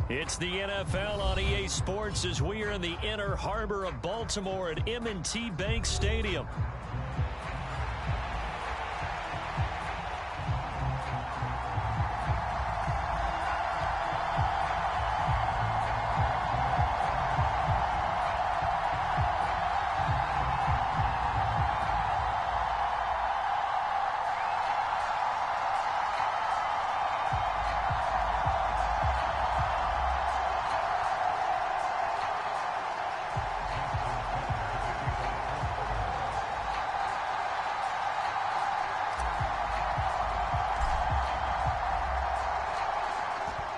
It's the NFL on EA Sports as we are in the inner harbor of Baltimore at M&T Bank Stadium.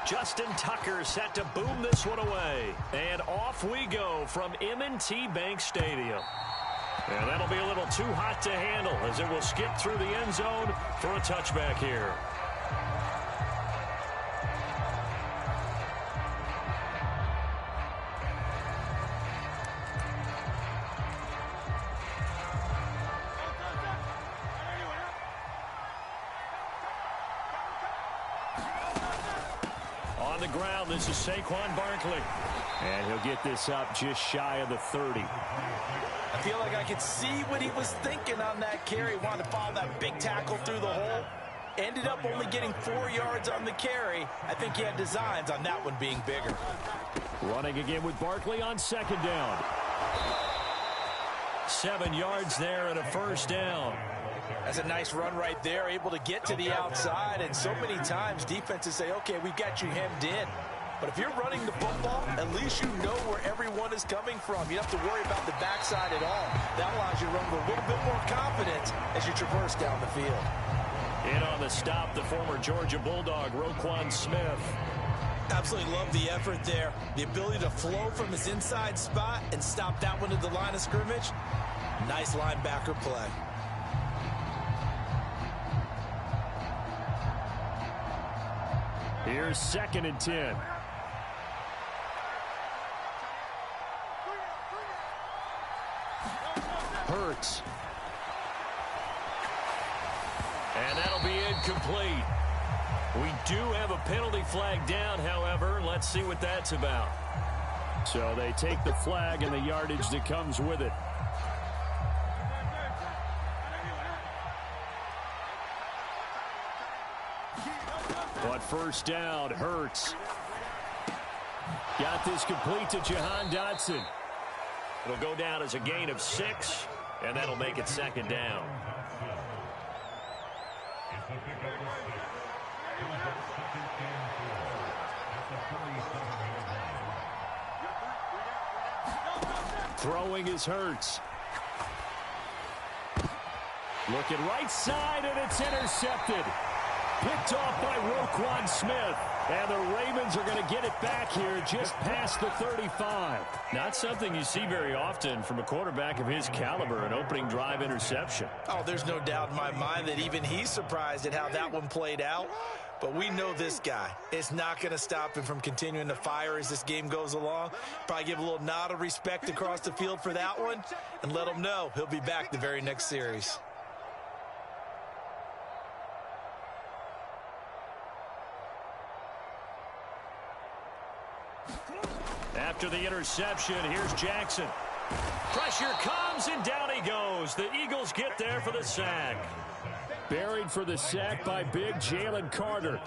Justin Tucker set to boom this one away. And off we go from M&T Bank Stadium. And that'll be a little too hot to handle as it will skip through the end zone for a touchback here. On the ground, this is Saquon Barkley. And he'll get this up just shy of the 30. I feel like I could see what he was thinking on that carry. Wanted to follow that big tackle through the hole. Ended up only getting 4 yards on the carry. I think he had designs on that one being bigger. Running again with Barkley on second down. 7 yards there and a first down. That's a nice run right there, able to get to the outside. And so many times defenses say, okay, we've got you hemmed in. But if you're running the football, at least you know where everyone is coming from. You don't have to worry about the backside at all. That allows you to run with a little bit more confidence as you traverse down the field. In on the stop, the former Georgia Bulldog, Roquan Smith. Absolutely love the effort there. The ability to flow from his inside spot and stop that one at the line of scrimmage. Nice linebacker play. Here's 2nd and 10. Hurts. And that'll be incomplete. We do have a penalty flag down, however. Let's see what that's about. So they take the flag and the yardage that comes with it. But first down, Hurts. Got this complete to Jahan Dotson. It'll go down as a gain of 6, and that'll make it 2nd down. Throwing is Hurts. Looking right side, and it's intercepted. Picked off by Roquan Smith. And the Ravens are going to get it back here just past the 35. Not something you see very often from a quarterback of his caliber, an opening drive interception. Oh, there's no doubt in my mind that even he's surprised at how that one played out. But we know this guy. It's not going to stop him from continuing to fire as this game goes along. Probably give a little nod of respect across the field for that one and let him know he'll be back the very next series. After the interception, here's Jackson. Pressure comes, and down he goes. The Eagles get there for the sack. Buried for the sack by big Jalen Carter.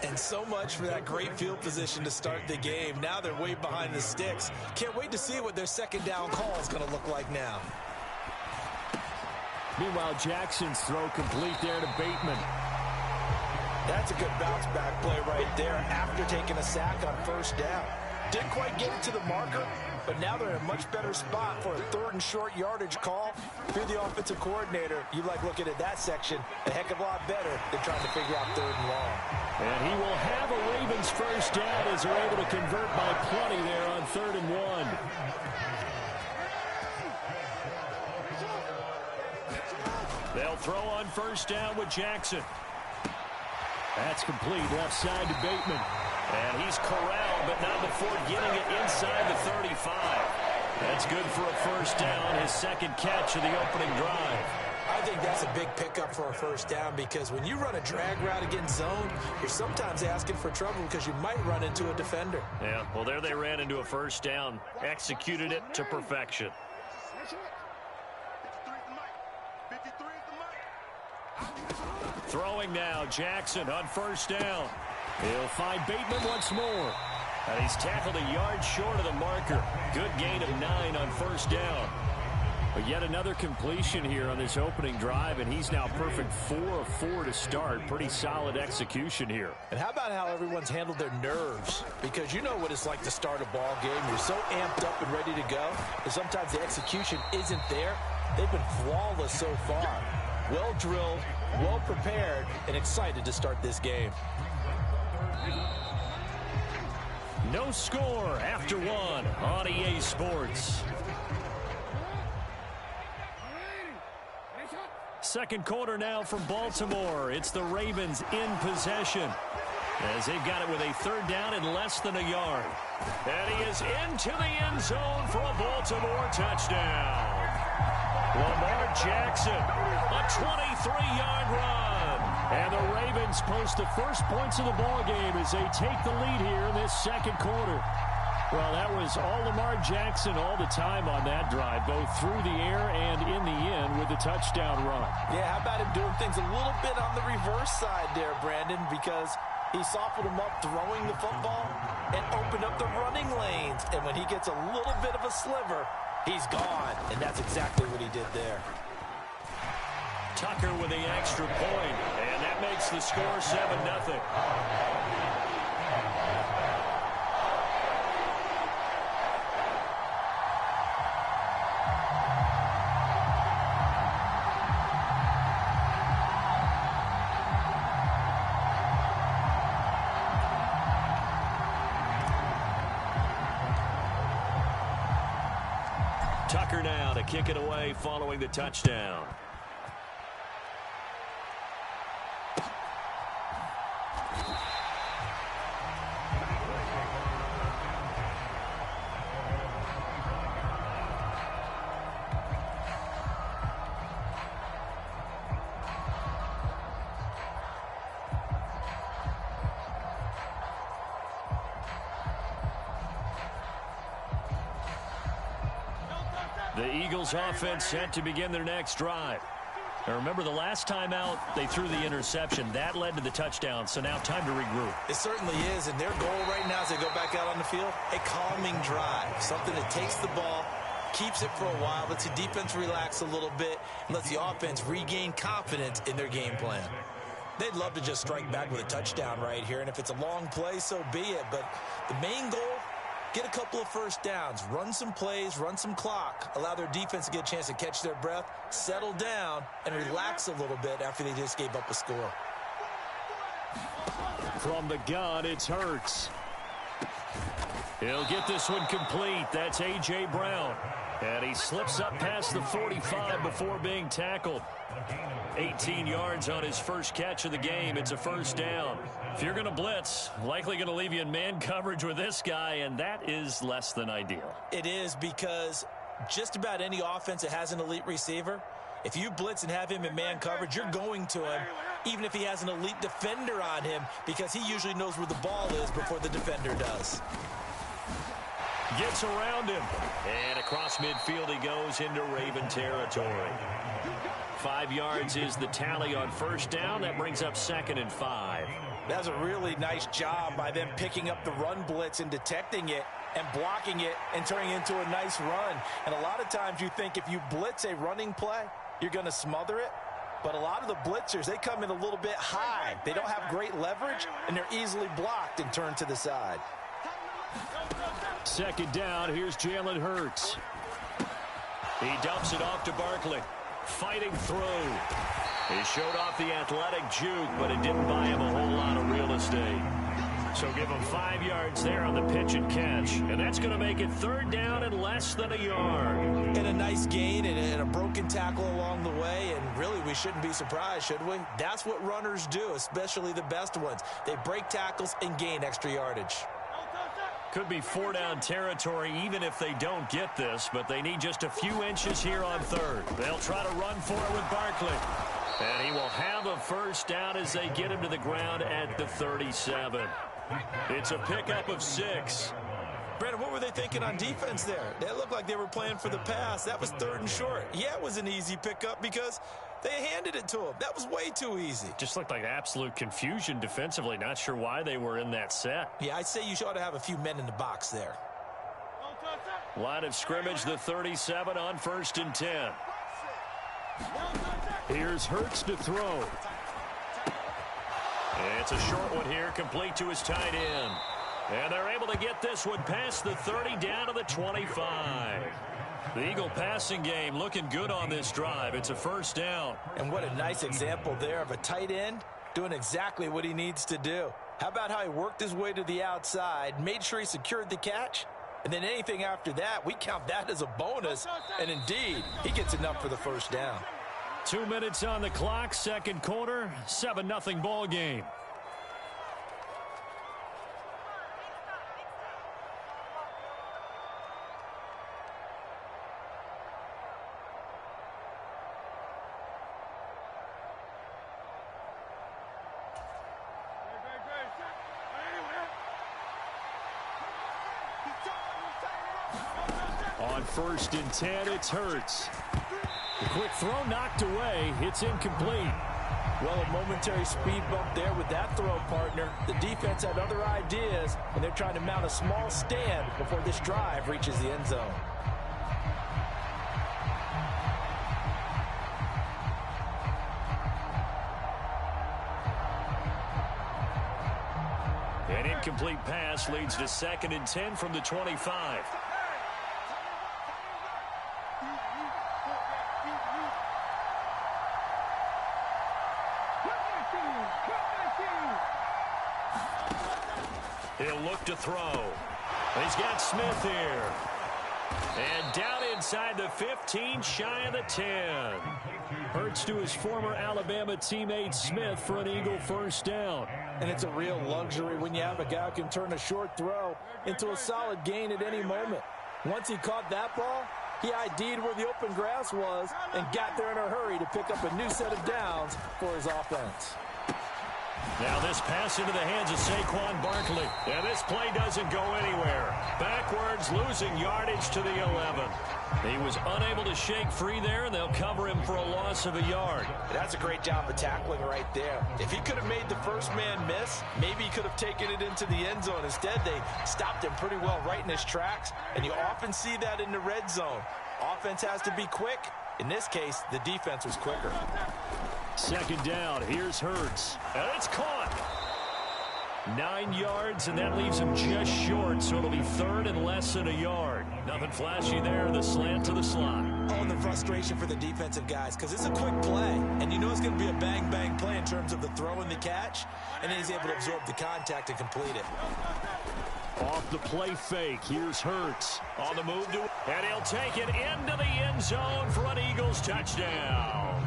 And so much for that great field position to start the game. Now they're way behind the sticks. Can't wait to see what their second down call is going to look like now. Meanwhile, Jackson's throw complete there to Bateman. That's a good bounce back play right there after taking a sack on first down. Didn't quite get it to the marker, but now they're in a much better spot for a 3rd and short yardage call. If you're the offensive coordinator, you like looking at that section a heck of a lot better than trying to figure out 3rd and long. And he will have a Ravens first down as they're able to convert by plenty there on 3rd and 1. They'll throw on first down with Jackson. That's complete left side to Bateman. And he's corralled, but not before getting it inside the 35. That's good for a first down, his 2nd catch of the opening drive. I I think that's a big pickup for a first down because when you run a drag route against zone, you're sometimes asking for trouble because you might run into a defender. Yeah, well, there they ran into a first down, executed it to perfection. Throwing now, Jackson on first down. He'll find Bateman once more. And he's tackled a yard short of the marker. Good gain of 9 on first down. But yet another completion here on this opening drive, and he's now perfect 4 of 4 to start. Pretty solid execution here. And how about how everyone's handled their nerves? Because you know what it's like to start a ball game. You're so amped up and ready to go, and sometimes the execution isn't there. They've been flawless so far. Well drilled, well prepared, and excited to start this game. No score after 1 on EA Sports. Second quarter now from Baltimore. It's the Ravens in possession as they've got it with a third down and less than a yard. And he is into the end zone for a Baltimore touchdown. Lamar Jackson, a 23-yard run. And the Ravens post the first points of the ballgame as they take the lead here in this second quarter. Well, that was all Lamar Jackson all the time on that drive, both through the air and in the end with the touchdown run. Yeah, how about him doing things a little bit on the reverse side there, Brandon, because he softened him up throwing the football and opened up the running lanes. And when he gets a little bit of a sliver, he's gone. And that's exactly what he did there. Tucker with the extra point, and that makes the score 7-0. Tucker now to kick it away following the touchdown. The Eagles offense set to begin their next drive. Now remember, the last time out, they threw the interception. That led to the touchdown, so now time to regroup. It certainly is, and their goal right now as they go back out on the field, a calming drive. Something that takes the ball, keeps it for a while, lets the defense relax a little bit, and lets the offense regain confidence in their game plan. They'd love to just strike back with a touchdown right here, and if it's a long play, so be it. But the main goal, get a couple of first downs, run some plays, run some clock, allow their defense to get a chance to catch their breath, settle down, and relax a little bit after they just gave up a score. From the gun, it's Hurts. He'll get this one complete. That's A.J. Brown. And he slips up past the 45 before being tackled. 18 yards on his first catch of the game. It's a first down. If you're going to blitz, likely going to leave you in man coverage with this guy, and that is less than ideal. It is, because just about any offense that has an elite receiver, if you blitz and have him in man coverage, you're going to him, even if he has an elite defender on him, because he usually knows where the ball is before the defender does. Gets around him, and across midfield he goes into Raven territory. 5 yards is the tally on first down. That brings up 2nd and 5. That's a really nice job by them picking up the run blitz and detecting it and blocking it and turning it into a nice run. And a lot of times you think if you blitz a running play, you're going to smother it. But a lot of the blitzers, they come in a little bit high. They don't have great leverage, and they're easily blocked and turned to the side. 2nd down, here's Jalen Hurts. He dumps it off to Barkley. Fighting through. He showed off the athletic juke, but it didn't buy him a whole lot of real estate. So give him 5 yards there on the pitch and catch. And that's going to make it 3rd down and less than a yard. And a nice gain and a broken tackle along the way. And really, we shouldn't be surprised, should we? That's what runners do, especially the best ones. They break tackles and gain extra yardage. Could be 4-down territory even if they don't get this, but they need just a few inches here on third. They'll try to run for it with Barkley. And he will have a first down as they get him to the ground at the 37. It's a pickup of 6. Brandon, what were they thinking on defense there? They looked like they were playing for the pass. That was 3rd and short. Yeah, it was an easy pickup because they handed it to him. That was way too easy. Just looked like absolute confusion defensively. Not sure why they were in that set. Yeah, I'd say you ought to have a few men in the box there. Line of scrimmage, the 37 on 1st and 10. Here's Hurts to throw. It's a short one here, complete to his tight end. And they're able to get this one past the 30 down to the 25. The Eagle passing game looking good on this drive. It's a first down. And what a nice example there of a tight end doing exactly what he needs to do. How about how he worked his way to the outside, made sure he secured the catch, and then anything after that, we count that as a bonus. And indeed, he gets enough for the first down. 2 minutes on the clock, second quarter, 7-0 ball game. On 1st and 10, it's Hurts. The quick throw knocked away. It's incomplete. Well, a momentary speed bump there with that throw, partner. The defense had other ideas, and they're trying to mount a small stand before this drive reaches the end zone. An incomplete pass leads to 2nd and 10 from the 25. He'll look to throw. He's got Smith here. And down inside the 15, shy of the 10. Hurts to his former Alabama teammate Smith for an Eagle first down. And it's a real luxury when you have a guy who can turn a short throw into a solid gain at any moment. Once he caught that ball, he ID'd where the open grass was and got there in a hurry to pick up a new set of downs for his offense. Now this pass into the hands of Saquon Barkley. And this play doesn't go anywhere. Backwards, losing yardage to the 11. He was unable to shake free there, and they'll cover him for a loss of a yard. That's a great job of tackling right there. If he could have made the first man miss, maybe he could have taken it into the end zone. Instead, they stopped him pretty well right in his tracks, and you often see that in the red zone. Offense has to be quick. In this case, the defense was quicker. 2nd down. Here's Hurts. And it's caught. 9 yards, and that leaves him just short, so it'll be 3rd and less than a yard. Nothing flashy there. The slant to the slot. Oh, and the frustration for the defensive guys, because it's a quick play, and you know it's going to be a bang-bang play in terms of the throw and the catch, and then he's able to absorb the contact and complete it. Off the play fake. Here's Hurts. On the move to, and he'll take it into the end zone for an Eagles touchdown.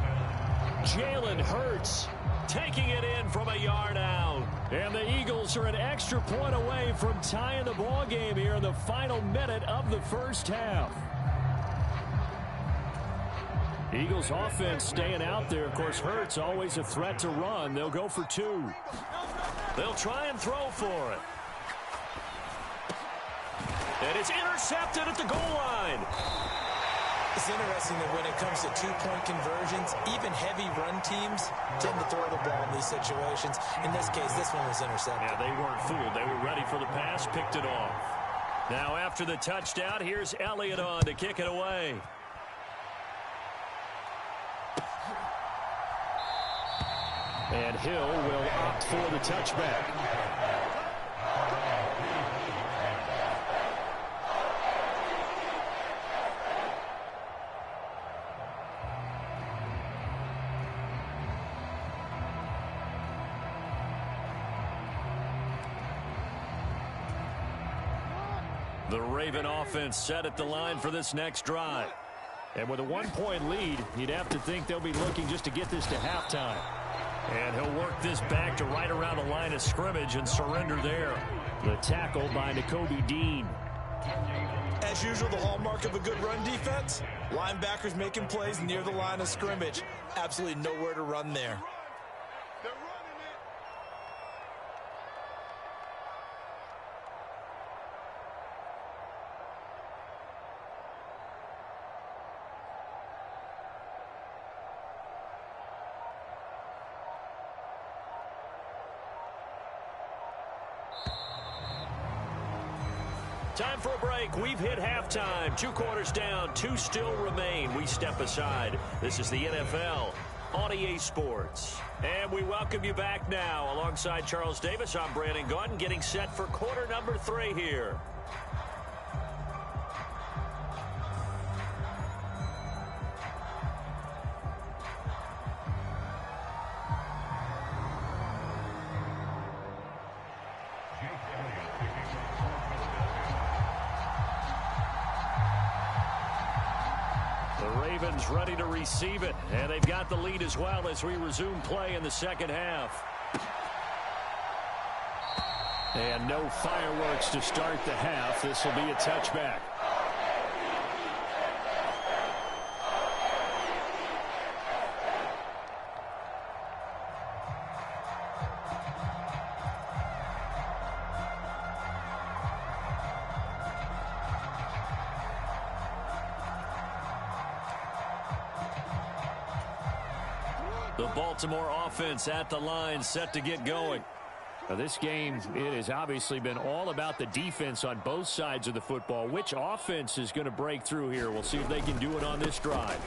Jalen Hurts taking it in from a yard out. And the Eagles are an extra point away from tying the ball game here in the final minute of the first half. Eagles offense staying out there. Of course, Hurts always a threat to run. They'll go for 2. They'll try and throw for it. And it's intercepted at the goal line. It's interesting that when it comes to two-point conversions, even heavy run teams tend to throw the ball in these situations. In this case, this one was intercepted. Yeah, they weren't fooled. They were ready for the pass, picked it off. Now after the touchdown, here's Elliott on to kick it away. And Hill will opt for the touchback. The Raven offense set at the line for this next drive. And with a 1-point lead, you'd have to think they'll be looking just to get this to halftime. And he'll work this back to right around the line of scrimmage and surrender there. The tackle by Nakobe Dean. As usual, the hallmark of a good run defense, linebackers making plays near the line of scrimmage. Absolutely nowhere to run there. Time for a break. We've hit halftime. 2 quarters down. 2 still remain. We step aside. This is the NFL on EA Sports. And we welcome you back now. Alongside Charles Davis, I'm BrianAkaDaddyB, getting set for quarter number 3 here. Ravens ready to receive it, and they've got the lead as well as we resume play in the second half. And no fireworks to start the half. This will be a touchback. The Baltimore offense at the line, set to get going. Now this game, it has obviously been all about the defense on both sides of the football. Which offense is going to break through here? We'll see if they can do it on this drive.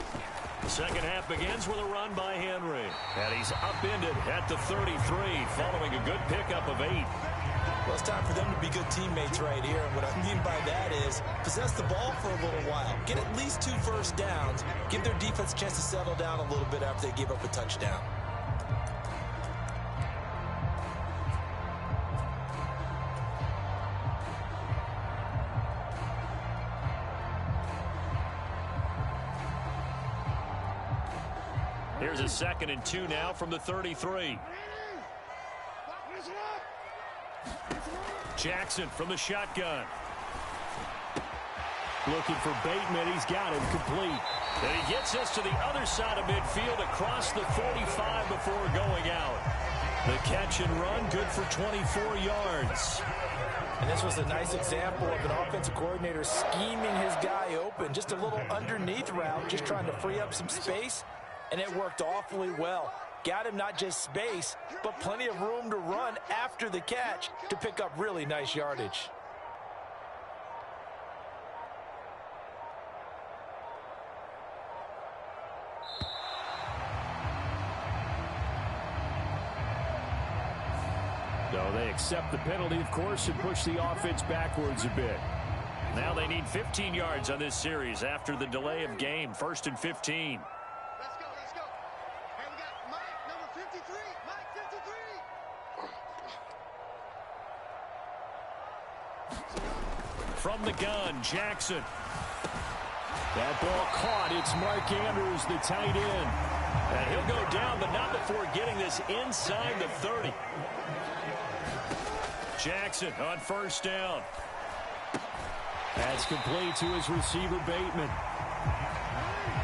The second half begins with a run by Henry. And he's upended at the 33, following a good pickup of 8. Well, it's time for them to be good teammates right here. And what I mean by that is possess the ball for a little while. Get at least 2 first downs. Give their defense a chance to settle down a little bit after they give up a touchdown. Here's a 2nd and 2 now from the 33. Jackson from the shotgun. Looking for Bateman. He's got him complete. And he gets us to the other side of midfield across the 45 before going out. The catch and run, good for 24 yards. And this was a nice example of an offensive coordinator scheming his guy open. Just a little underneath route, just trying to free up some space. And it worked awfully well. Got him not just space, but plenty of room to run after the catch to pick up really nice yardage. No, they accept the penalty, of course, and push the offense backwards a bit. Now they need 15 yards on this series after the delay of game. 1st and 15. From the gun, Jackson. That ball caught. It's Mark Andrews, the tight end. And he'll go down, but not before getting this inside the 30. Jackson on 1st down. That's complete to his receiver, Bateman.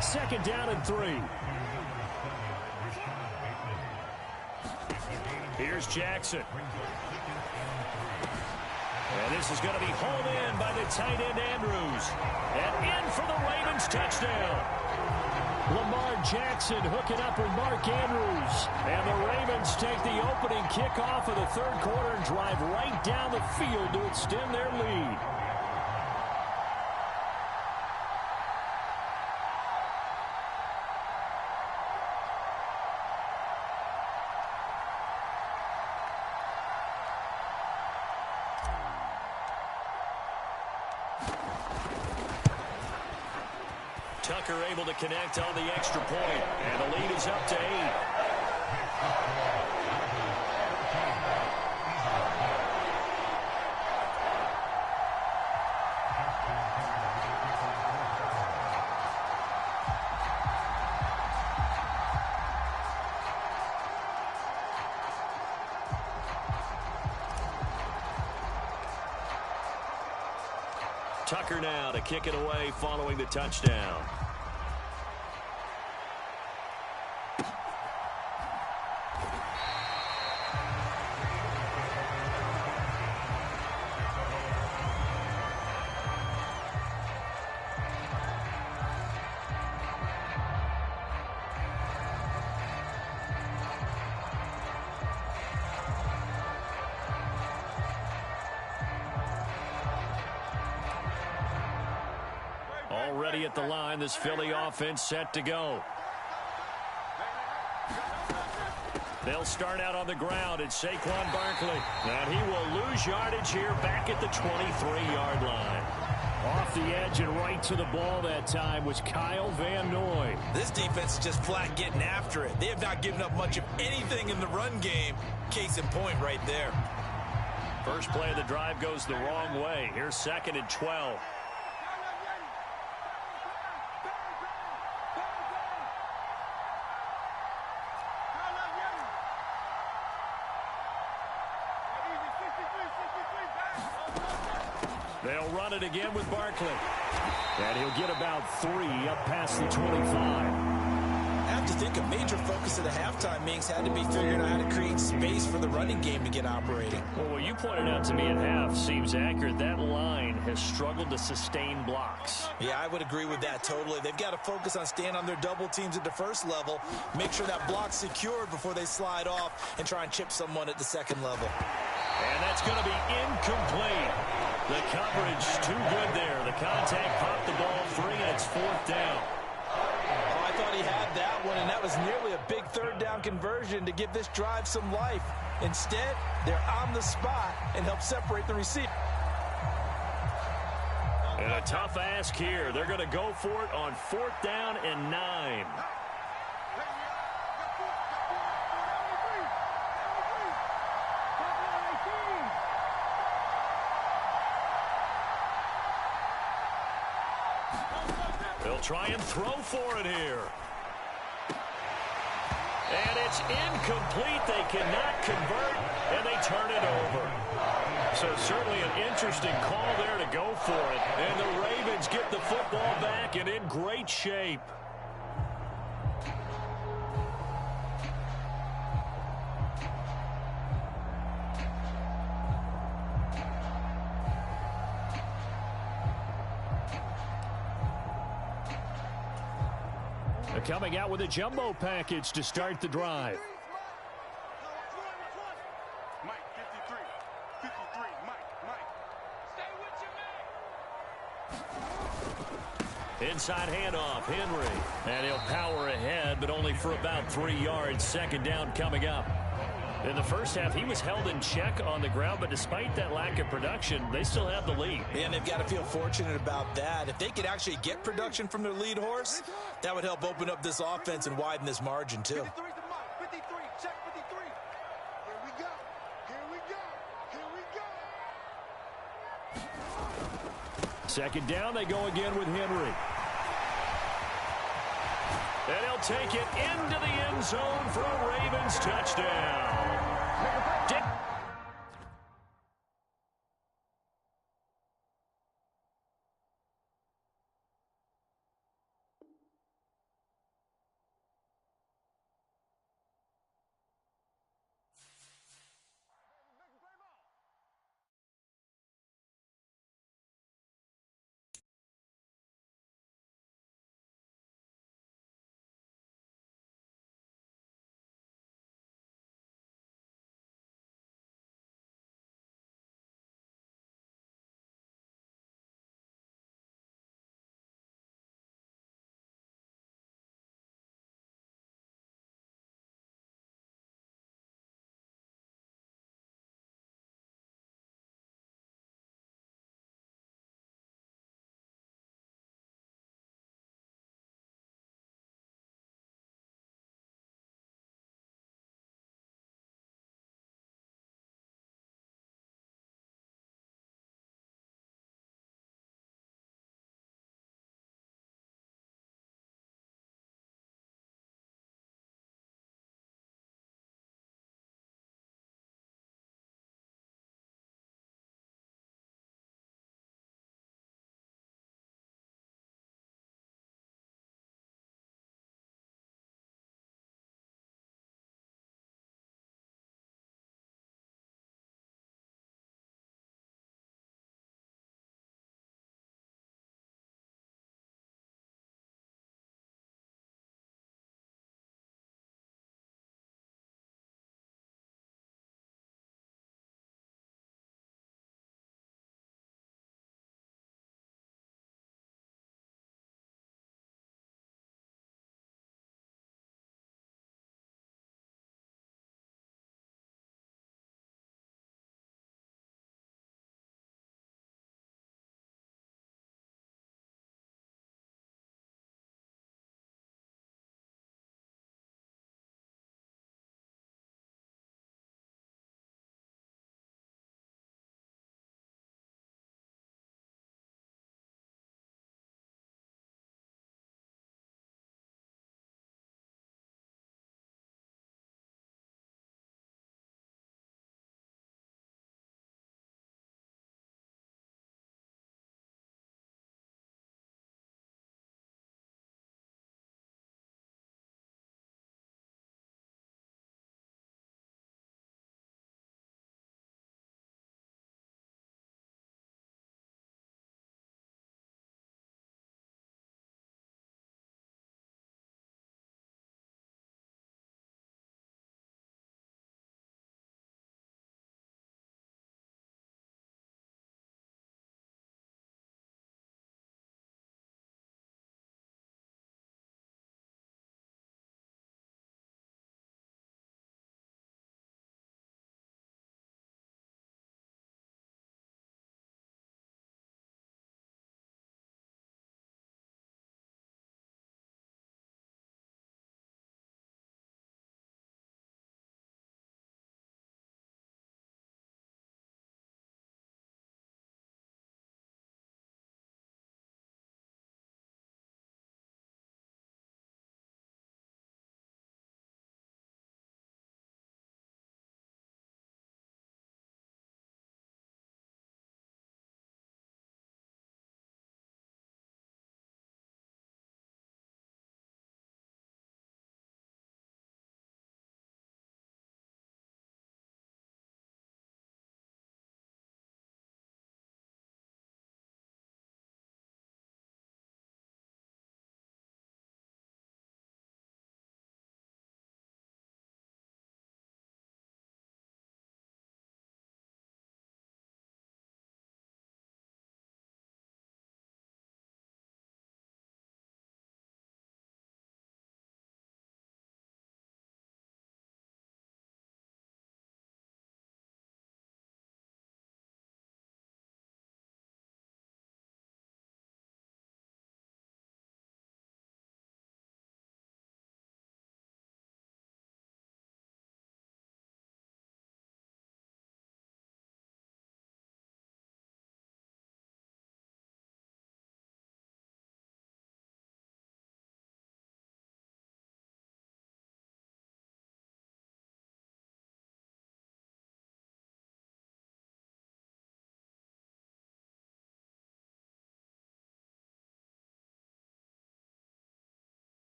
2nd down and 3. Here's Jackson. And this is going to be hauled in by the tight end, Andrews. And in for the Ravens touchdown. Lamar Jackson hooking up with Mark Andrews. And the Ravens take the opening kickoff of the 3rd quarter and drive right down the field to extend their lead. Tucker able to connect on the extra point, and the lead is up to 8. Tucker now to kick it away following the touchdown. Already at the line, this Philly offense set to go. They'll start out on the ground. It's Saquon Barkley. And he will lose yardage here back at the 23-yard line. Off the edge and right to the ball that time was Kyle Van Noy. This defense is just flat getting after it. They have not given up much of anything in the run game. Case in point right there. First play of the drive goes the wrong way. Here's 2nd and 12. They'll run it again with Barkley. And he'll get about 3 up past the 25. I have to think a major focus of the halftime meetings had to be figuring out how to create space for the running game to get operating. Well, what you pointed out to me at half seems accurate. That line has struggled to sustain blocks. Yeah, I would agree with that totally. They've got to focus on staying on their double teams at the first level, make sure that block's secured before they slide off and try and chip someone at the second level. And that's going to be incomplete. The coverage too good there. The contact popped the ball free, and it's 4th down. Oh, I thought he had that one, and that was nearly a big 3rd down conversion to give this drive some life. Instead, they're on the spot and help separate the receiver. And a tough ask here. They're going to go for it on 4th down and 9. They'll try and throw for it here. And it's incomplete. They cannot convert, and they turn it over. So certainly an interesting call there to go for it. And the Ravens get the football back and in great shape. They're coming out with a jumbo package to start the drive. Mike, 53. 53, Mike. Stay with your man. Inside handoff, Henry. And he'll power ahead, but only for about 3 yards. 2nd down coming up. In the first half, he was held in check on the ground, but despite that lack of production, they still have the lead. And they've got to feel fortunate about that. If they could actually get production from their lead horse, that would help open up this offense and widen this margin, too. 53 to Mike. 53, check 53. Here we go. Here we go. 2nd down, they go again with Henry. And he'll take it into the end zone for a Ravens touchdown.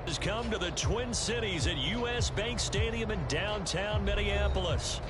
Has come to the Twin Cities at U.S. Bank Stadium in downtown Minneapolis.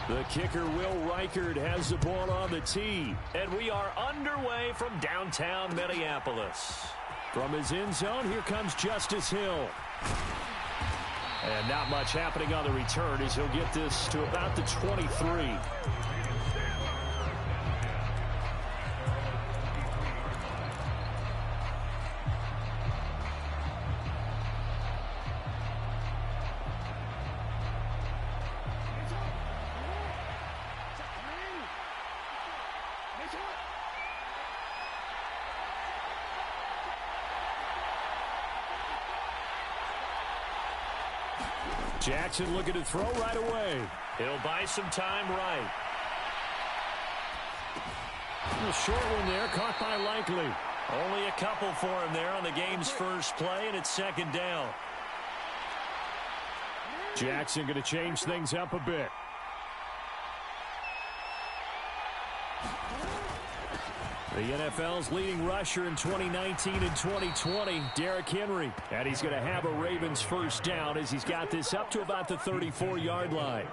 The kicker, Will Reichard, has the ball on the tee. And we are underway from downtown Minneapolis. From his end zone, here comes Justice Hill. And not much happening on the return as he'll get this to about the 23. Jackson looking to throw right away. He'll buy some time right. A short one there, caught by Likely. Only a couple for him there on the game's first play, and it's second down. Jackson going to change things up a bit. The NFL's leading rusher in 2019 and 2020, Derrick Henry. And he's going to have a Ravens first down as he's got this up to about the 34-yard line.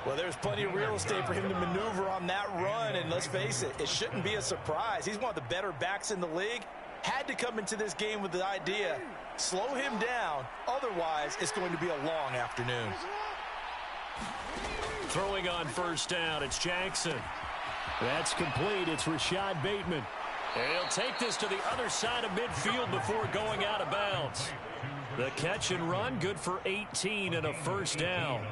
Well, there's plenty of real estate for him to maneuver on that run. And let's face it, it shouldn't be a surprise. He's one of the better backs in the league. Had to come into this game with the idea, slow him down. Otherwise, it's going to be a long afternoon. Throwing on first down, it's Jackson. That's complete. It's Rashad Bateman. And he'll take this to the other side of midfield before going out of bounds. The catch and run, good for 18 and a first down.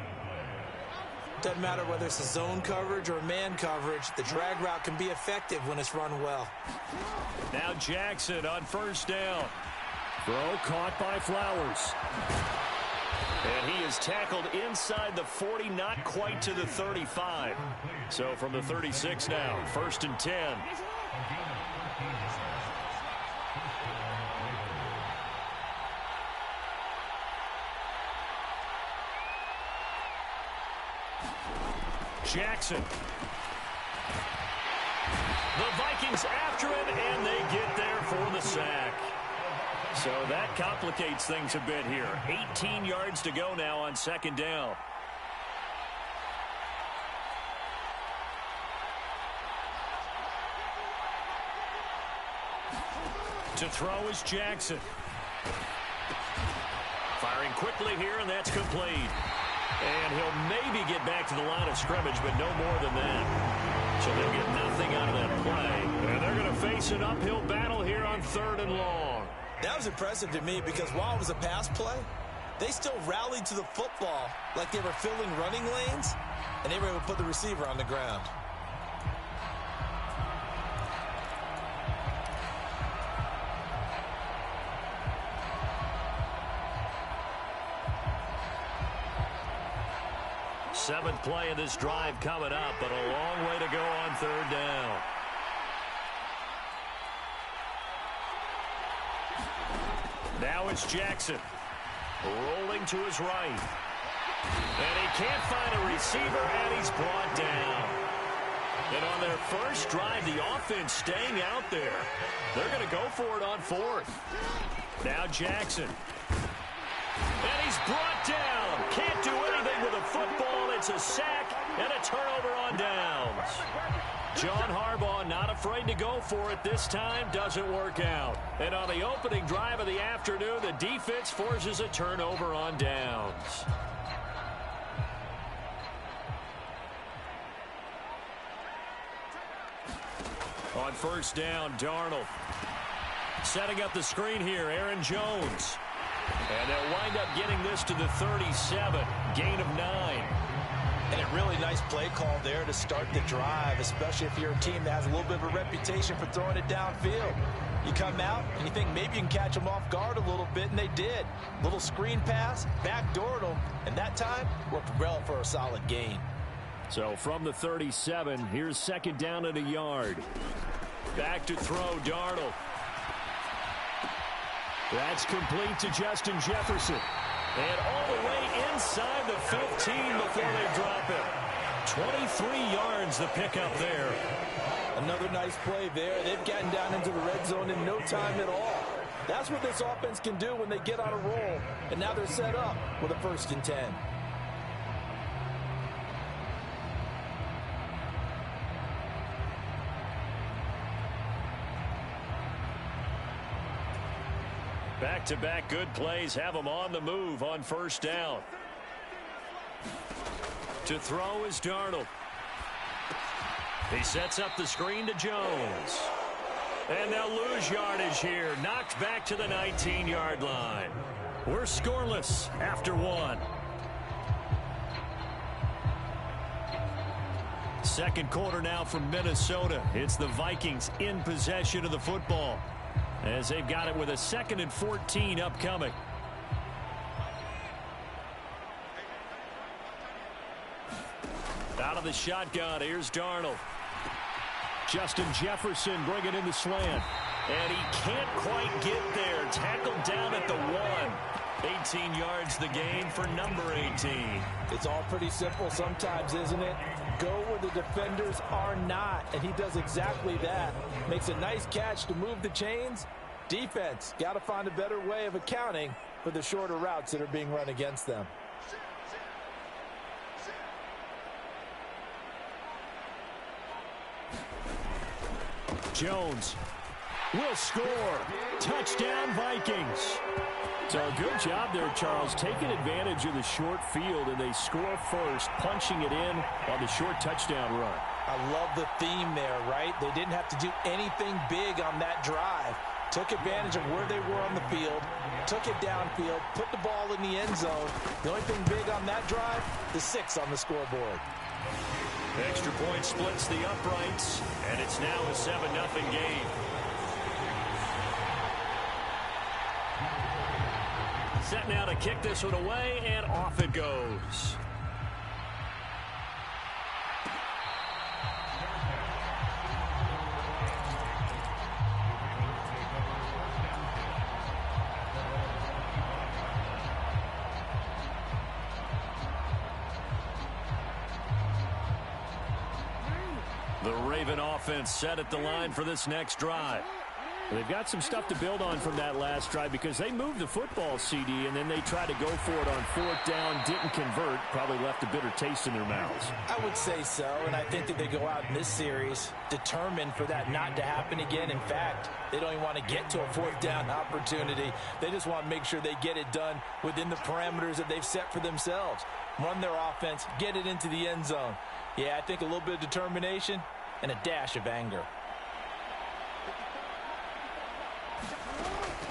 Doesn't matter whether it's a zone coverage or man coverage, the drag route can be effective when it's run well. Now Jackson on first down. Throw caught by Flowers. And he is tackled inside the 40, not quite to the 35. So from the 36 now, first and 10. Jackson. The Vikings after him, and they get there for the sack. So that complicates things a bit here. 18 yards to go now on second down. To throw is Jackson. Firing quickly here, and that's complete. And he'll maybe get back to the line of scrimmage, but no more than that. So they'll get nothing out of that play. And they're going to face an uphill battle here on third and long. That was impressive to me because while it was a pass play, they still rallied to the football like they were filling running lanes, and they were able to put the receiver on the ground. Seventh play of this drive coming up, but a long way to go on third down. Now it's Jackson. Rolling to his right. And he can't find a receiver, and he's brought down. And on their first drive, the offense staying out there. They're going to go for it on fourth. Now Jackson. And he's brought down. Can't do anything with a football. It's a sack and a turnover on downs. John Harbaugh not afraid to go for it this time. Doesn't work out. And on the opening drive of the afternoon, the defense forces a turnover on downs. On first down, Darnold. Setting up the screen here, Aaron Jones. And they'll wind up getting this to the 37. Gain of 9. And a really nice play call there to start the drive, especially if you're a team that has a little bit of a reputation for throwing it downfield. You come out and you think maybe you can catch them off guard a little bit, and they did. Little screen pass, backdoored them, and that time worked well for a solid gain. So from the 37, here's second down and a yard. Back to throw, Darnold. That's complete to Justin Jefferson. And all the way inside the 15 before they drop him. 23 yards the pickup there. Another nice play there. They've gotten down into the red zone in no time at all. That's what this offense can do when they get on a roll. And now they're set up with a 1st and 10. Back-to-back good plays have them on the move on 1st down. To throw is Darnold. He sets up the screen to Jones. And they'll lose yardage here. Knocked back to the 19-yard line. We're scoreless after 1. Second quarter now from Minnesota. It's the Vikings in possession of the football, as they've got it with a 2nd and 14 upcoming. Out of the shotgun, here's Darnold. Justin Jefferson bringing in the slant. And he can't quite get there. Tackled down at the 1. 18 yards the gain for number 18. It's all pretty simple sometimes, isn't it? Go where the defenders are not, and he does exactly that. Makes a nice catch to move the chains. Defense, got to find a better way of accounting for the shorter routes that are being run against them. Jones will score. Touchdown, Vikings. So a good job there, Charles, taking advantage of the short field, and they score first, punching it in on the short touchdown run. I love the theme there, right? They didn't have to do anything big on that drive. Took advantage of where they were on the field, took it downfield, put the ball in the end zone. The only thing big on that drive, the 6 on the scoreboard. Extra point splits the uprights, and it's now a 7-0 game. Set now to kick this one away, and off it goes. The Raven offense set at the line for this next drive. They've got some stuff to build on from that last drive because they moved the football, CD, and then they tried to go for it on 4th down, didn't convert, probably left a bitter taste in their mouths. I would say so, and I think that they go out in this series determined for that not to happen again. In fact, they don't even want to get to a 4th down opportunity. They just want to make sure they get it done within the parameters that they've set for themselves. Run their offense, get it into the end zone. Yeah, I think a little bit of determination and a dash of anger.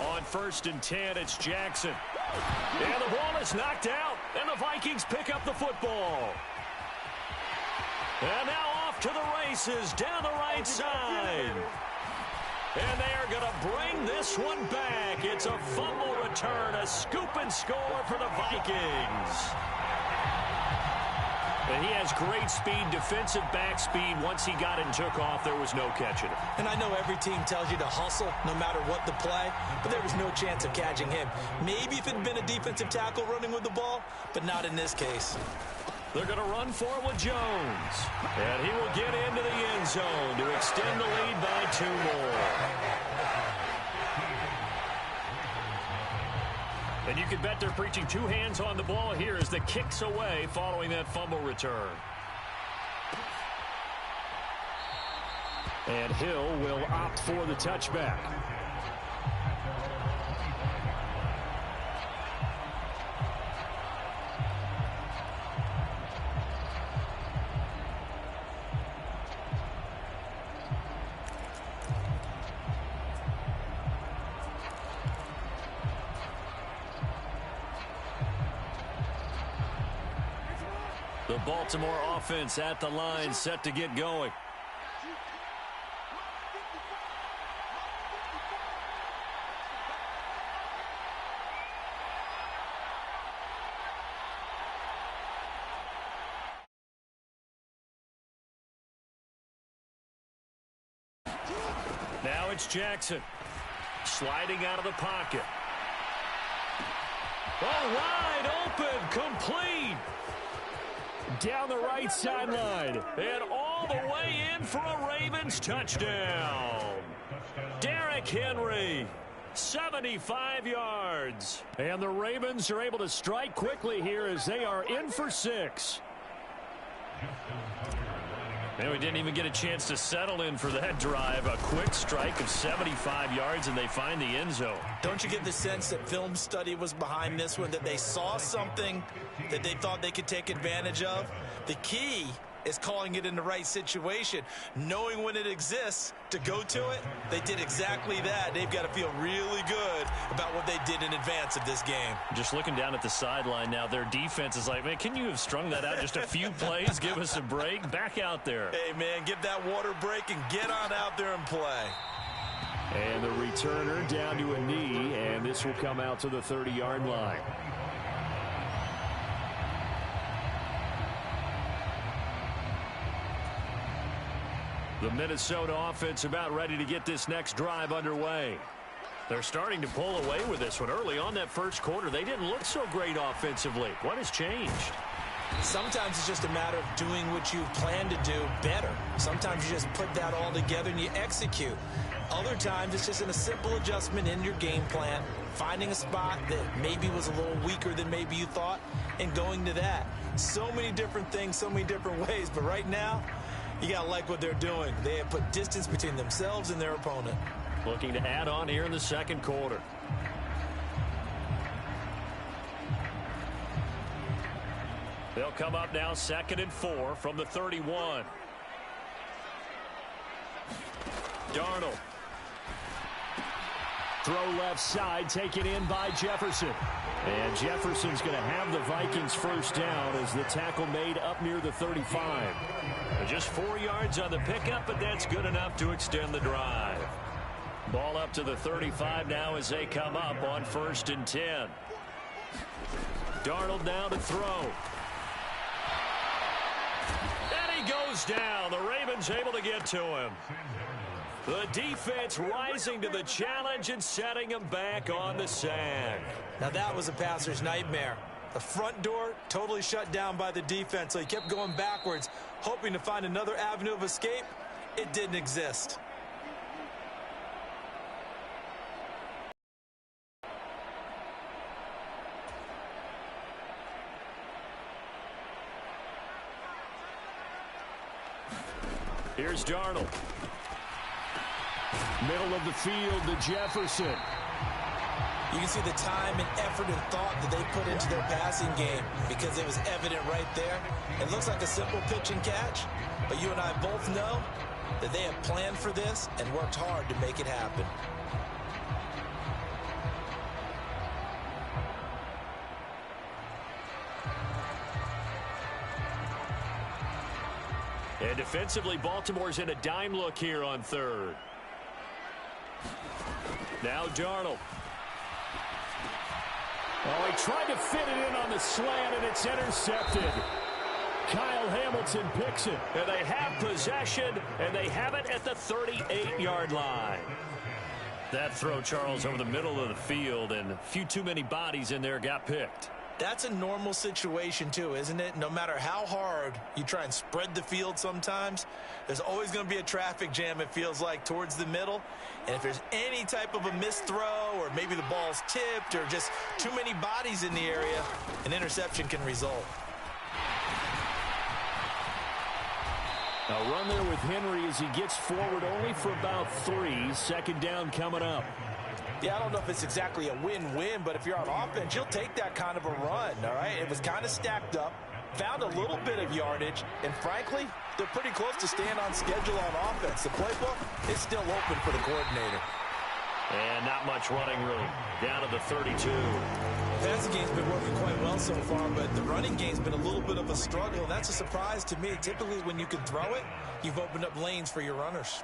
On 1st and 10, it's Jackson. And the ball is knocked out, and the Vikings pick up the football. And now off to the races down the right side. And they are going to bring this one back. It's a fumble return, a scoop and score for the Vikings. And he has great speed, defensive back speed. Once he got it and took off, there was no catching him. And I know every team tells you to hustle no matter what the play, but there was no chance of catching him. Maybe if it had been a defensive tackle running with the ball, but not in this case. They're going to run for it with Jones. And he will get into the end zone to extend the lead by 2 more. And you can bet they're preaching 2 hands on the ball here as the kick's away following that fumble return. And Hill will opt for the touchback. The Baltimore offense at the line, set to get going. Now it's Jackson. Sliding out of the pocket. Oh, wide open, complete. Down the right sideline. And all the way in for a Ravens touchdown. Derrick Henry, 75 yards. And the Ravens are able to strike quickly here as they are in for 6. And we didn't even get a chance to settle in for that drive. A quick strike of 75 yards, and they find the end zone. Don't you get the sense that film study was behind this one, that they saw something that they thought they could take advantage of? The key is calling it in the right situation, knowing when it exists to go to it. They did exactly that. They've got to feel really good about what they did in advance of this game. Just looking down at the sideline now, their defense is like, man, can you have strung that out just a few plays? Give us a break. Back out there. Hey, man, give that water break and get on out there and play. And the returner down to a knee, and this will come out to the 30-yard line. The Minnesota offense about ready to get this next drive underway. They're starting to pull away with this one. Early on that first quarter, they didn't look so great offensively. What has changed? Sometimes it's just a matter of doing what you plan to do better. Sometimes you just put that all together and you execute. Other times it's just in a simple adjustment in your game plan, finding a spot that maybe was a little weaker than maybe you thought, and going to that. So many different things, so many different ways, but right now, you got to like what they're doing. They have put distance between themselves and their opponent. Looking to add on here in the second quarter. They'll come up now 2nd and 4 from the 31. Darnold. Throw left side, taken in by Jefferson. And Jefferson's going to have the Vikings first down as the tackle made up near the 35. Just 4 yards on the pickup, but that's good enough to extend the drive. Ball up to the 35 now as they come up on 1st and 10. Darnold now to throw. And he goes down. The Ravens able to get to him. The defense rising to the challenge and setting him back on the sack. Now that was a passer's nightmare. The front door totally shut down by the defense, so he kept going backwards, hoping to find another avenue of escape. It didn't exist. Here's Darnold. Middle of the field to Jefferson. You can see the time and effort and thought that they put into their passing game because it was evident right there. It looks like a simple pitch and catch, but you and I both know that they have planned for this and worked hard to make it happen. And defensively, Baltimore's in a dime look here on 3rd. Now Darnold. Oh, he tried to fit it in on the slant, and it's intercepted. Kyle Hamilton picks it. And they have possession, and they have it at the 38-yard line. That throw, Charles, over the middle of the field, and a few too many bodies in there got picked. That's a normal situation, too, isn't it? No matter how hard you try and spread the field sometimes, there's always going to be a traffic jam, it feels like, towards the middle. And if there's any type of a missed throw or maybe the ball's tipped or just too many bodies in the area, an interception can result. A run there with Henry as he gets forward only for about 3. 2nd down coming up. Yeah, I don't know if it's exactly a win-win, but if you're on offense, you'll take that kind of a run, all right? It was kind of stacked up, found a little bit of yardage, and frankly, they're pretty close to staying on schedule on offense. The playbook is still open for the coordinator. And not much running room. Down to the 32. The passing game's been working quite well so far, but the running game's been a little bit of a struggle, and that's a surprise to me. Typically, when you can throw it, you've opened up lanes for your runners.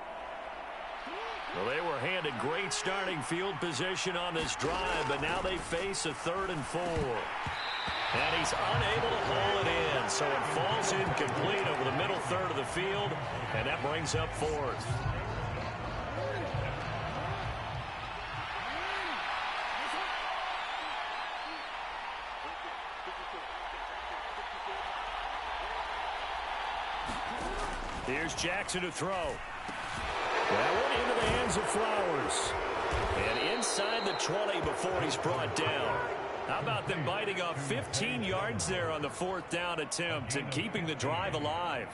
Well, they were handed great starting field position on this drive, but now they face a 3rd and 4. And he's unable to haul it in, so it falls incomplete over the middle third of the field, and that brings up 4th. Here's Jackson to throw. That one into the hands of Flowers. And inside the 20 before he's brought down. How about them biting off 15 yards there on the 4th down attempt and keeping the drive alive?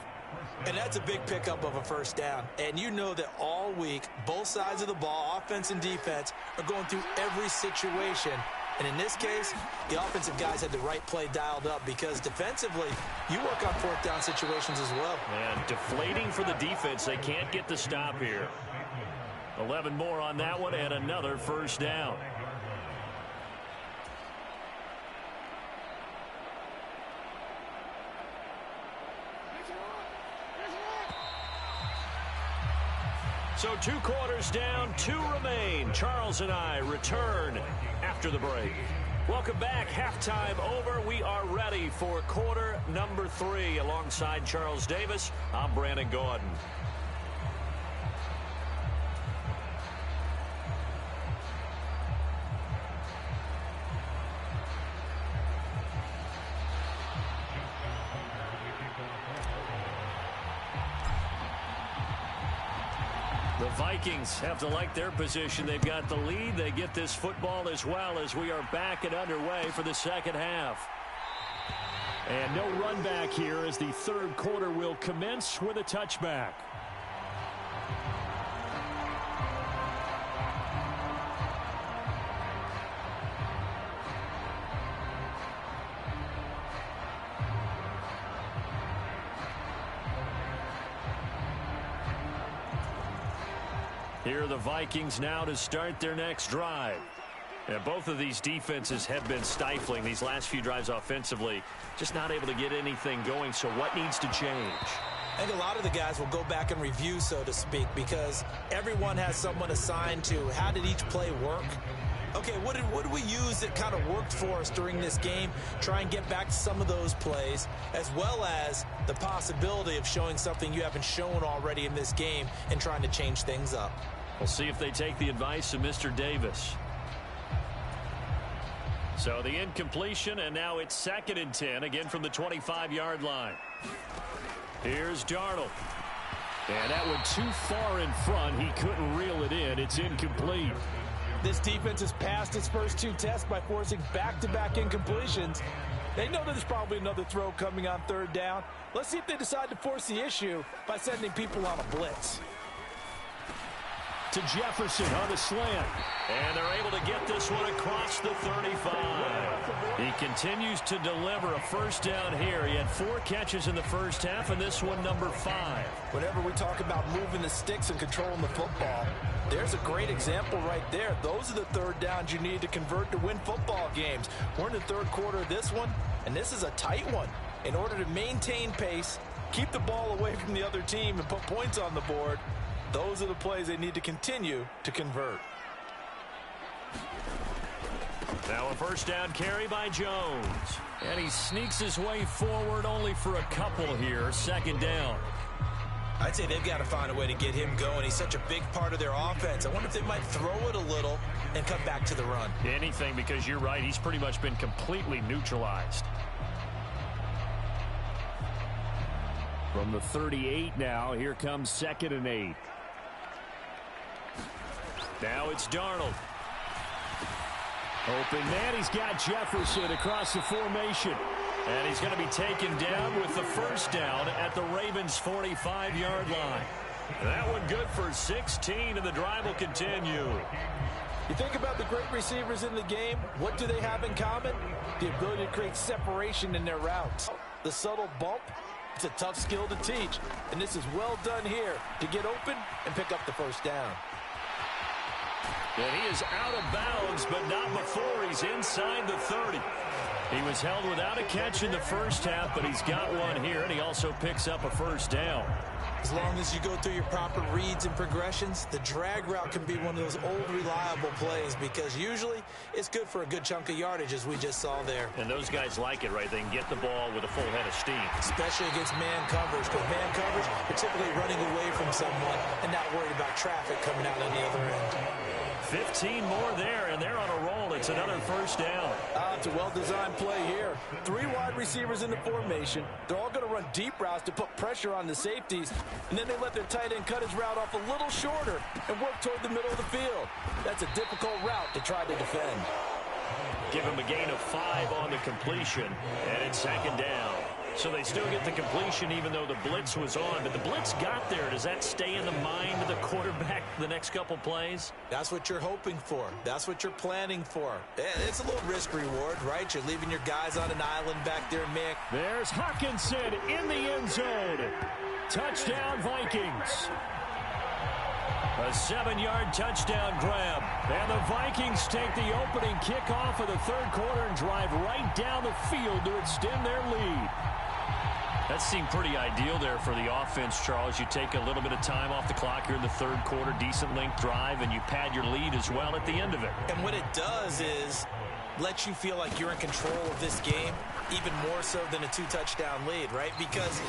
And that's a big pickup of a first down. And you know that all week, both sides of the ball, offense and defense, are going through every situation. And in this case, the offensive guys had the right play dialed up because defensively, you work on 4th down situations as well. And deflating for the defense. They can't get the stop here. 11 more on that one and another first down. So 2 quarters down, 2 remain. Charles and I return after the break. Welcome back. Halftime over. We are ready for quarter number 3. Alongside Charles Davis, I'm Brandon Gordon. The Vikings have to like their position. They've got the lead. They get this football as well as we are back and underway for the second half. And no run back here as the 3rd quarter will commence with a touchback. Here are the Vikings now to start their next drive. And both of these defenses have been stifling these last few drives offensively. Just not able to get anything going. So what needs to change? I think a lot of the guys will go back and review, so to speak, because everyone has someone assigned to how did each play work. Okay, what did we use that kind of worked for us during this game? Try and get back to some of those plays, as well as the possibility of showing something you haven't shown already in this game and trying to change things up. We'll see if they take the advice of Mr. Davis. So the incompletion, and now it's 2nd and 10, again from the 25-yard line. Here's Darnold. And that went too far in front. He couldn't reel it in. It's incomplete. This defense has passed its first 2 tests by forcing back-to-back incompletions. They know there's probably another throw coming on 3rd down. Let's see if they decide to force the issue by sending people on a blitz. To Jefferson on the slant. And they're able to get this one across the 35. He continues to deliver a first down here. He had 4 catches in the first half, and this one number 5. Whenever we talk about moving the sticks and controlling the football, there's a great example right there. Those are the 3rd downs you need to convert to win football games. We're in the 3rd quarter of this one, and this is a tight one. In order to maintain pace, keep the ball away from the other team, and put points on the board, those are the plays they need to continue to convert. Now a first down carry by Jones. And he sneaks his way forward only for a couple here. 2nd down. I'd say they've got to find a way to get him going. He's such a big part of their offense. I wonder if they might throw it a little and come back to the run. Anything, because you're right. He's pretty much been completely neutralized. From the 38 now, here comes 2nd and 8. Now it's Darnold. Open man, he's got Jefferson across the formation. And he's going to be taken down with the first down at the Ravens' 45-yard line. That one good for 16, and the drive will continue. You think about the great receivers in the game, what do they have in common? The ability to create separation in their routes. The subtle bump, it's a tough skill to teach, and this is well done here to get open and pick up the first down. And he is out of bounds, but not before he's inside the 30. He was held without a catch in the first half, but he's got one here, and he also picks up a first down. As long as you go through your proper reads and progressions, the drag route can be one of those old reliable plays because usually it's good for a good chunk of yardage, as we just saw there. And those guys like it, right? They can get the ball with a full head of steam. Especially against man coverage, because man coverage, you're typically running away from someone and not worried about traffic coming out on the other end. 15 more there, and they're on a roll. It's another first down. It's a well-designed play here. 3 wide receivers in the formation. They're all going to run deep routes to put pressure on the safeties, and then they let their tight end cut his route off a little shorter and work toward the middle of the field. That's a difficult route to try to defend. Give him a gain of 5 on the completion, and it's second down. So they still get the completion even though the blitz was on. But the blitz got there. Does that stay in the mind of the quarterback the next couple plays? That's what you're hoping for. That's what you're planning for. It's a little risk reward, right? You're leaving your guys on an island back there, Mick. There's Hawkinson in the end zone. Touchdown, Vikings. A 7-yard touchdown grab. And the Vikings take the opening kickoff of the third quarter and drive right down the field to extend their lead. That seemed pretty ideal there for the offense, Charles. You take a little bit of time off the clock here in the third quarter, decent length drive, and you pad your lead as well at the end of it. And what it does is let you feel like you're in control of this game, even more so than a 2-touchdown lead, right? Because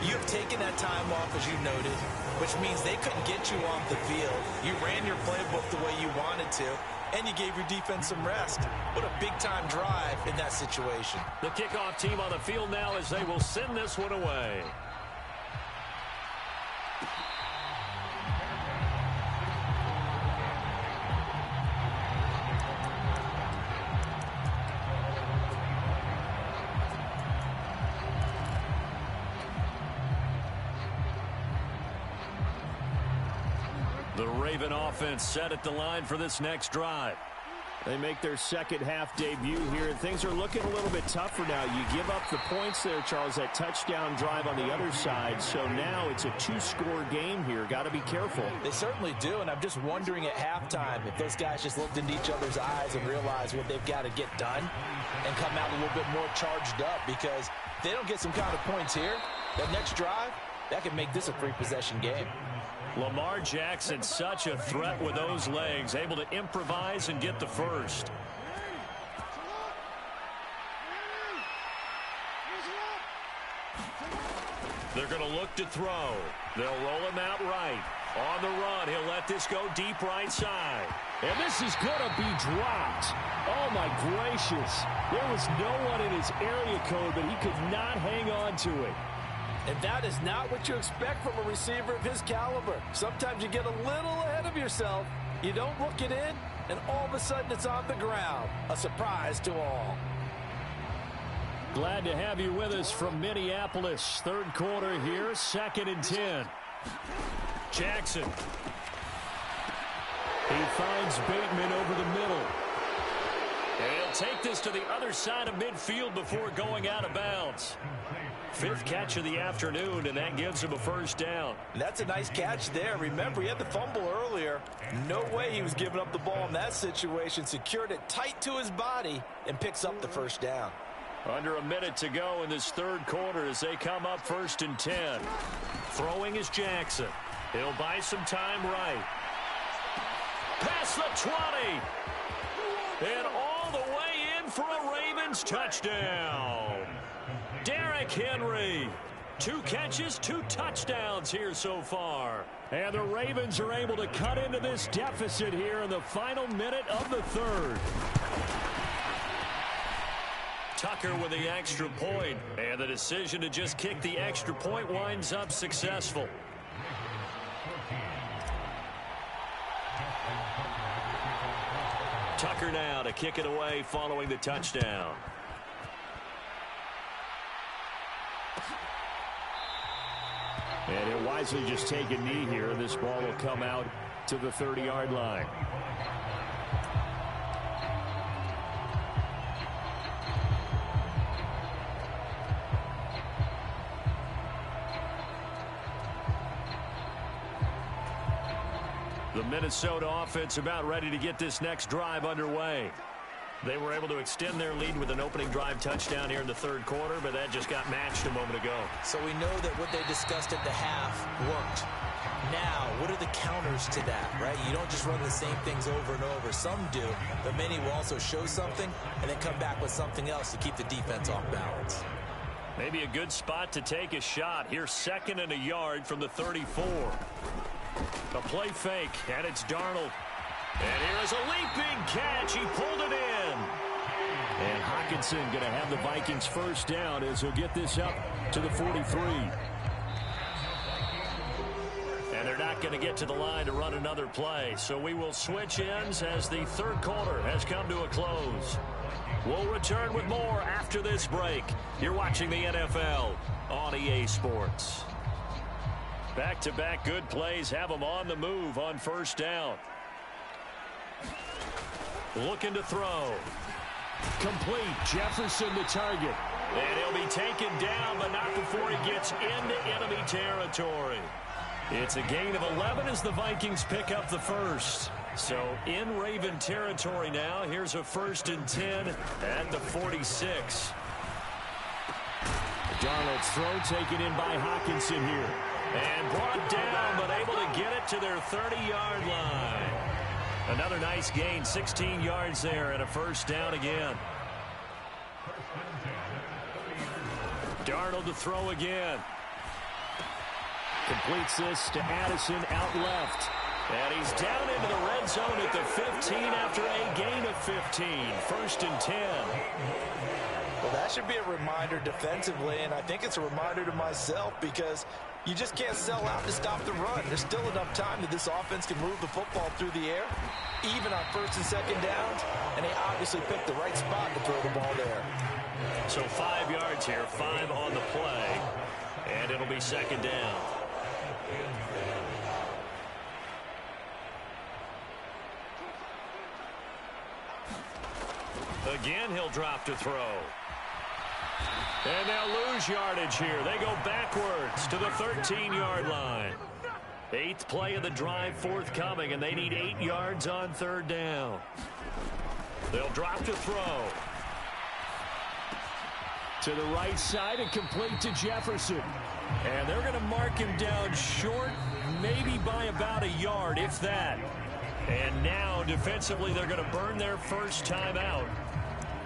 you've taken that time off, as you noted, which means they couldn't get you off the field. You ran your playbook the way you wanted to, and you gave your defense some rest. What a big-time drive in that situation. The kickoff team on the field now as they will send this one away. The Raven offense set at the line for this next drive. They make their second half debut here, and things are looking a little bit tougher now. You give up the points there, Charles, that touchdown drive on the other side. So now it's a 2-score game here. Got to be careful. They certainly do, and I'm just wondering at halftime if those guys just looked into each other's eyes and realized what they've got to get done and come out a little bit more charged up, because if they don't get some kind of points here, that next drive, that could make this a 3-possession game. Lamar Jackson, such a threat with those legs, able to improvise and get the first. They're going to look to throw. They'll roll him out right. On the run, he'll let this go deep right side. And this is going to be dropped. Oh, my gracious. There was no one in his area code, but he could not hang on to it. And that is not what you expect from a receiver of his caliber. Sometimes you get a little ahead of yourself. You don't look it in, and all of a sudden it's on the ground. A surprise to all. Glad to have you with us from Minneapolis. Third quarter here, 2nd and 10. Jackson. He finds Bateman over the middle. And he'll take this to the other side of midfield before going out of bounds. 5th catch of the afternoon, and that gives him a first down. That's a nice catch there. Remember, he had the fumble earlier. No way he was giving up the ball in that situation. Secured it tight to his body and picks up the first down. Under a minute to go in this third quarter as they come up 1st and 10. Throwing is Jackson. He'll buy some time right. Past the 20. And all the way in for a Ravens touchdown. Derrick Henry. 2 catches, 2 touchdowns here so far. And the Ravens are able to cut into this deficit here in the final minute of the third. Tucker with the extra point, and the decision to just kick the extra point winds up successful. Tucker now to kick it away following the touchdown. And he'll wisely just take a knee here, and this ball will come out to the 30-yard line. The Minnesota offense about ready to get this next drive underway. They were able to extend their lead with an opening drive touchdown here in the third quarter, but that just got matched a moment ago. So we know that what they discussed at the half worked. Now, what are the counters to that, right? You don't just run the same things over and over. Some do, but many will also show something and then come back with something else to keep the defense off balance. Maybe a good spot to take a shot. Here's 2nd and 1 yard from the 34. A play fake, and it's Darnold. And here is a leaping catch. He pulled it in. And Hockenson going to have the Vikings first down as he'll get this up to the 43. And they're not going to get to the line to run another play. So we will switch ends as the third quarter has come to a close. We'll return with more after this break. You're watching the NFL on EA Sports. Back-to-back good plays have them on the move on first down. Looking to throw. Complete. Jefferson the target. And he'll be taken down, but not before he gets into enemy territory. It's a gain of 11 as the Vikings pick up the first. So in Raven territory now. Here's a 1st and 10 at the 46. Darnold's throw taken in by Hockenson here. And brought down, but able to get it to their 30-yard line. Another nice gain, 16 yards there, and a first down again. Darnold to throw again. Completes this to Addison out left. And he's down into the red zone at the 15 after a gain of 15. 1st and 10. Well, that should be a reminder defensively, and I think it's a reminder to myself because you just can't sell out to stop the run. There's still enough time that this offense can move the football through the air, even on 1st and 2nd downs, and they obviously picked the right spot to throw the ball there. So 5 yards here, 5 on the play, and it'll be 2nd down. Again, he'll drop to throw. And they'll lose yardage here. They go backwards to the 13-yard line. 8th play of the drive forthcoming, and they need 8 yards on 3rd down. They'll drop to throw. To the right side and complete to Jefferson. And they're going to mark him down short, maybe by about a yard, if that. And now, defensively, they're going to burn their first time out.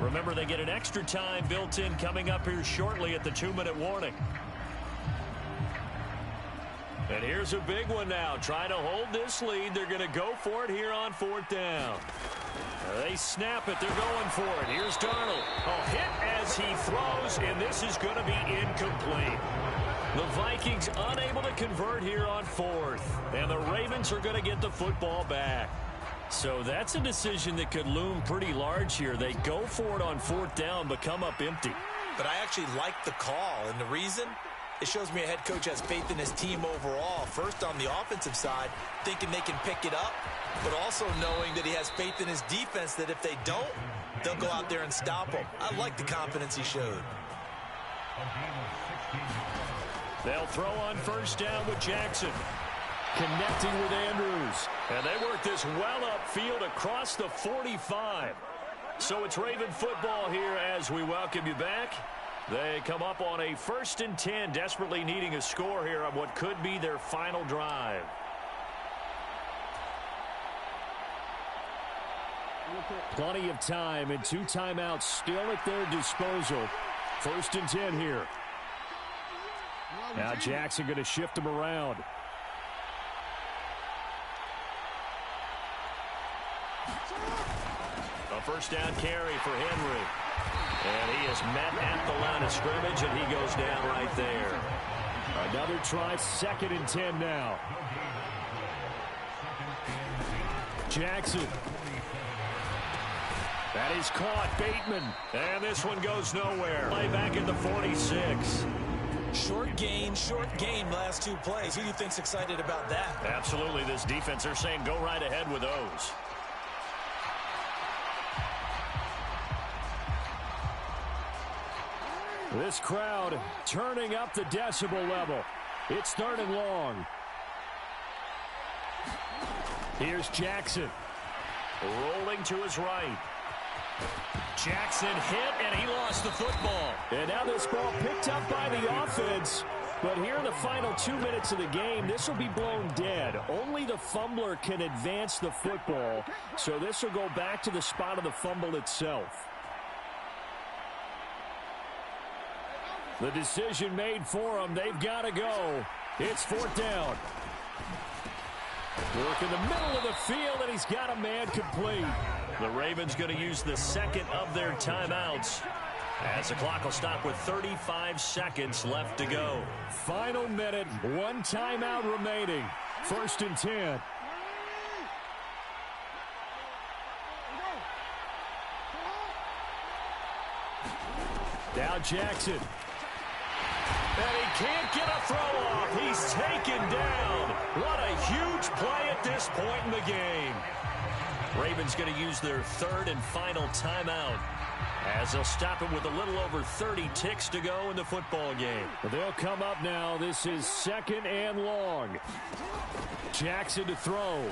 Remember, they get an extra time built in coming up here shortly at the 2-minute warning. And here's a big one now. Trying to hold this lead. They're going to go for it here on 4th down. They snap it. They're going for it. Here's Darnold. A hit as he throws, and this is going to be incomplete. The Vikings unable to convert here on 4th. And the Ravens are going to get the football back. So that's a decision that could loom pretty large here. They go for it on 4th down, but come up empty. But I actually like the call, and the reason? It shows me a head coach has faith in his team overall. First, on the offensive side, thinking they can pick it up, but also knowing that he has faith in his defense that if they don't, they'll go out there and stop them. I like the confidence he showed. They'll throw on 1st down with Jackson. Connecting with Andrews. And they work this well upfield across the 45. So it's Raven football here as we welcome you back. They come up on a 1st and 10, desperately needing a score here on what could be their final drive. Plenty of time and 2 timeouts still at their disposal. 1st and 10 here. Now Jackson going to shift him around. A 1st down carry for Henry. And he is met at the line of scrimmage, and he goes down right there. Another try, 2nd and 10 now. Jackson. That is caught, Bateman. And this one goes nowhere. Play back at the 46. Short gain, last 2 plays. Who do you think's excited about that? Absolutely, this defense, they're saying go right ahead with those. This crowd turning up the decibel level. It's 3rd and long. Here's Jackson. Rolling to his right. Jackson hit, and he lost the football. And now this ball picked up by the offense. But here in the final 2 minutes of the game, this will be blown dead. Only the fumbler can advance the football. So this will go back to the spot of the fumble itself. The decision made for them. They've got to go. It's 4th down. Work in the middle of the field, and he's got a man complete. The Ravens going to use the second of their timeouts as the clock will stop with 35 seconds left to go. Final minute, one timeout remaining. 1st and 10. Now Jackson. And he can't get a throw off. He's taken down. What a huge play at this point in the game. Ravens going to use their third and final timeout as they'll stop it with a little over 30 ticks to go in the football game. They'll come up now. This is 2nd and long. Jackson to throw.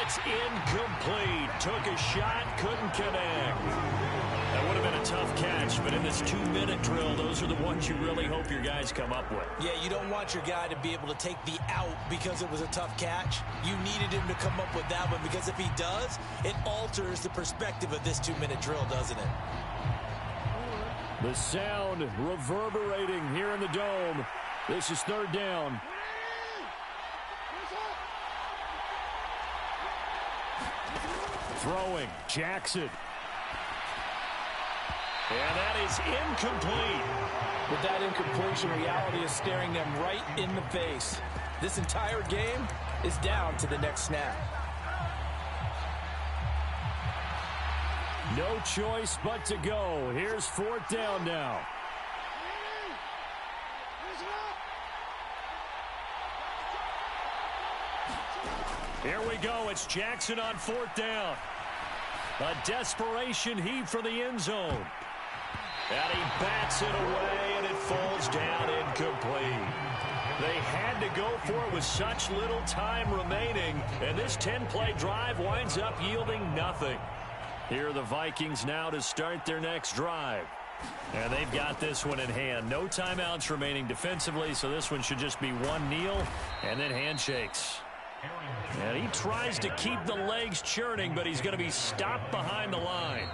It's incomplete. Took a shot, couldn't connect. That would have been a tough catch, but in this 2-minute drill, those are the ones you really hope your guys come up with. Yeah, you don't want your guy to be able to take the out because it was a tough catch. You needed him to come up with that one because if he does, it alters the perspective of this 2-minute drill, doesn't it? The sound reverberating here in the dome. This is 3rd down. Throwing, Jackson. And that is incomplete. With that incompletion, reality is staring them right in the face. This entire game is down to the next snap. No choice but to go. Here's 4th down now. Here we go. It's Jackson on 4th down. A desperation heave for the end zone. And he bats it away, and it falls down incomplete. They had to go for it with such little time remaining, and this 10-play drive winds up yielding nothing. Here are the Vikings now to start their next drive. And they've got this one in hand. No timeouts remaining defensively, so this one should just be one kneel and then handshakes. And he tries to keep the legs churning, but he's going to be stopped behind the line.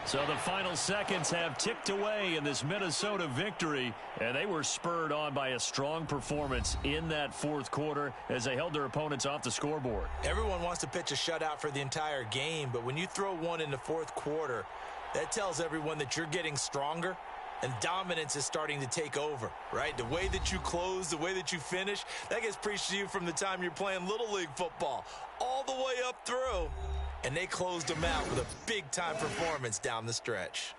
So the final seconds have ticked away in this Minnesota victory, and they were spurred on by a strong performance in that 4th quarter as they held their opponents off the scoreboard. Everyone wants to pitch a shutout for the entire game, but when you throw one in the 4th quarter, that tells everyone that you're getting stronger and dominance is starting to take over, right? The way that you close, the way that you finish, that gets preached to you from the time you're playing Little League football all the way up through. And they closed them out with a big-time performance down the stretch.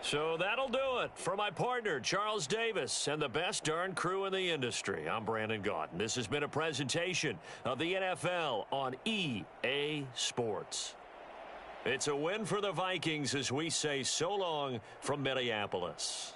So that'll do it for my partner, Charles Davis, and the best darn crew in the industry. I'm Brandon Gaudin. This has been a presentation of the NFL on EA Sports. It's a win for the Vikings as we say so long from Minneapolis.